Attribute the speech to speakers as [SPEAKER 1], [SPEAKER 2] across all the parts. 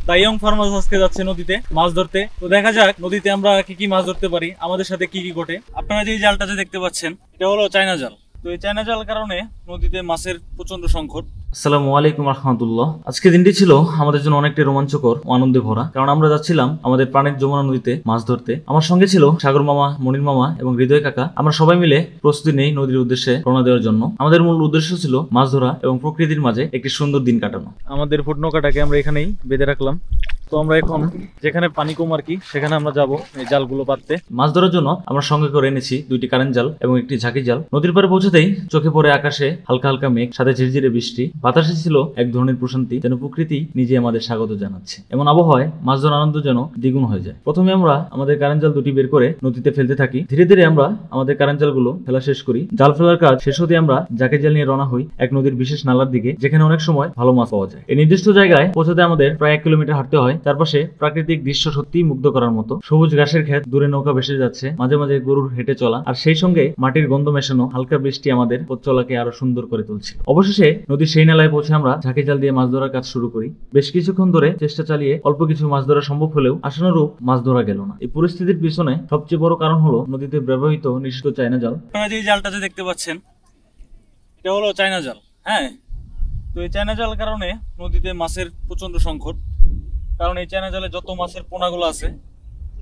[SPEAKER 1] তাইয়ং ফার্মাস আজকে যাচ্ছে নদীতে মাছ ধরতে। তো দেখা যাক নদীতে আমরা কি কি মাছ ধরতে পারি, আমাদের সাথে কি কি ঘটে। আপনারা যে জালটা যে দেখতে পাচ্ছেন এটা হলো চায়না জাল। তো এই চায়না জাল কারণে নদীতে মাছের প্রচন্ড সংকট। আসসালামু আলাইকুম রহমতুল্লাহ। আজকে দিনটি ছিল আমাদের জন্য অনেকটা রোমাঞ্চকর ও আনন্দে ভরা, কারণ আমরা যাচ্ছিলাম আমাদের প্রাণের যমুনা নদীতে মাছ ধরতে। আমার সঙ্গে ছিল সাগর মামা, মনির মামা এবং হৃদয় কাকা। আমরা সবাই মিলে প্রস্তুতি নেই নদীর উদ্দেশ্যে রওনা দেওয়ার জন্য। আমাদের মূল উদ্দেশ্য ছিল মাছ ধরা এবং প্রকৃতির মাঝে একটি সুন্দর দিন কাটানো। আমাদের ফুটনৌকাটাকে আমরা এখানেই বেঁধে রাখলাম। তো আমরা এখন যেখানে পানি কম আর কি সেখানে আমরা যাব এই জালগুলো পাততে। মাছ ধরার জন্য আমরা সঙ্গে করে এনেছি দুইটি কারেন্ট জাল এবং একটি ঝাঁকি জাল। নদীর পাড়ে পৌঁছতেই চোখে পড়ে আকাশে হালকা হালকা মেঘ, সাথে ঝিরঝিরে বৃষ্টি। বাতাসে ছিল এক ধরনের প্রশান্তি, যেন প্রকৃতি নিজে আমাদের স্বাগত জানাচ্ছে। এমন আবহাওয়ায় মাছ ধরার আনন্দ যেন দ্বিগুণ হয়ে যায়। প্রথমে আমরা আমাদের কারেন্ট জাল দুটি বের করে নদীতে ফেলতে থাকি। ধীরে ধীরে আমরা আমাদের কারেন্ট জালগুলো ফেলা শেষ করি। জাল ফেলার কাজ শেষ হতে আমরা ঝাঁকি জাল নিয়ে রওনা হই এক নদীর বিশেষ নালার দিকে, যেখানে অনেক সময় ভালো মাছ পাওয়া যায়। এই নির্দিষ্ট জায়গায় পৌঁছাতে আমাদের প্রায় 1 কিলোমিটার হাঁটতে হয়। চারপাশে প্রাকৃতিক দৃশ্য সত্যিই মুগ্ধ করার মতো। সবুজ ঘাসের ক্ষেত, দূরে নৌকা ভেসে যাচ্ছে, মাঝে মাঝে গরুর হেঁটে চলা, আর সেই সঙ্গে মাটির গন্ধ মেশানো হালকা বৃষ্টি আমাদের পথ চলাকে আরো সুন্দর করে তুলছে। অবশেষে নদীর সেই নালায় পৌঁছে আমরা ঝাঁকি জাল দিয়ে মাছ ধরার কাজ শুরু করি। বেশ কিছুক্ষণ ধরে চেষ্টা চালিয়ে অল্প কিছু মাছ ধরা সম্ভব হলেও আশানুরূপ মাছ ধরা গেল না। এই পরিস্থিতির পিছনে সবচেয়ে বড় কারণ হলো নদীতে ব্যবহৃত নিষিদ্ধ চায়না জাল। আপনারা যে জালটা যে দেখতে পাচ্ছেন এটা হলো চায়না জাল। হ্যাঁ, তো এই চায়না জাল কারণে নদীতে মাছের প্রচন্ড সংকট, কারণ এই চায়না জালে যত মাছের পোনাগুলো আছে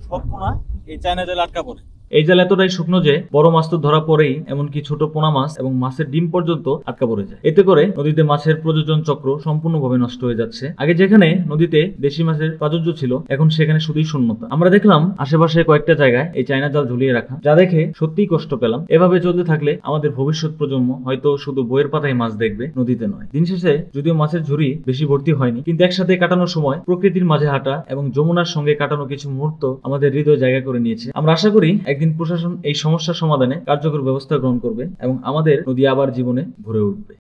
[SPEAKER 1] সব পোনা এই চায়না জালে আটকা পড়ে। এই জাল এতটাই শুকনো যে বড় মাছ তো ধরা পড়েই, এমনকি ছোট পোনা মাছ এবং মাছের ডিম পর্যন্ত আটকা পড়ে যায়। এতে করে নদীতে মাছের প্রজনন চক্র সম্পূর্ণভাবে নষ্ট হয়ে যাচ্ছে। আগে যেখানে নদীতে দেশি মাছের প্রাচুর্য ছিল, এখন সেখানে শুধুই শূন্যতা। আমরা দেখলাম আশেপাশে কয়েকটা জায়গায় এই চায়না জাল ঝুলিয়ে রাখা, যা দেখে সত্যিই কষ্ট পেলাম। এভাবে চলতে থাকলে আমাদের ভবিষ্যৎ প্রজন্ম হয়তো শুধু বইয়ের পাতায় মাছ দেখবে, নদীতে নয়। দিন শেষে যদিও মাছের ঝুড়ি বেশি ভর্তি হয়নি, কিন্তু একসাথে কাটানোর সময় প্রকৃতির মাঝে হাঁটা এবং যমুনার সঙ্গে কাটানো কিছু মুহূর্ত আমাদের হৃদয় জায়গা করে নিয়েছে। আমরা আশা করি একদিন প্রশাসন এই সমস্যার সমাধানে কার্যকর ব্যবস্থা গ্রহণ করবে এবং আমাদের নদী আবার জীবনে ভরে উঠবে।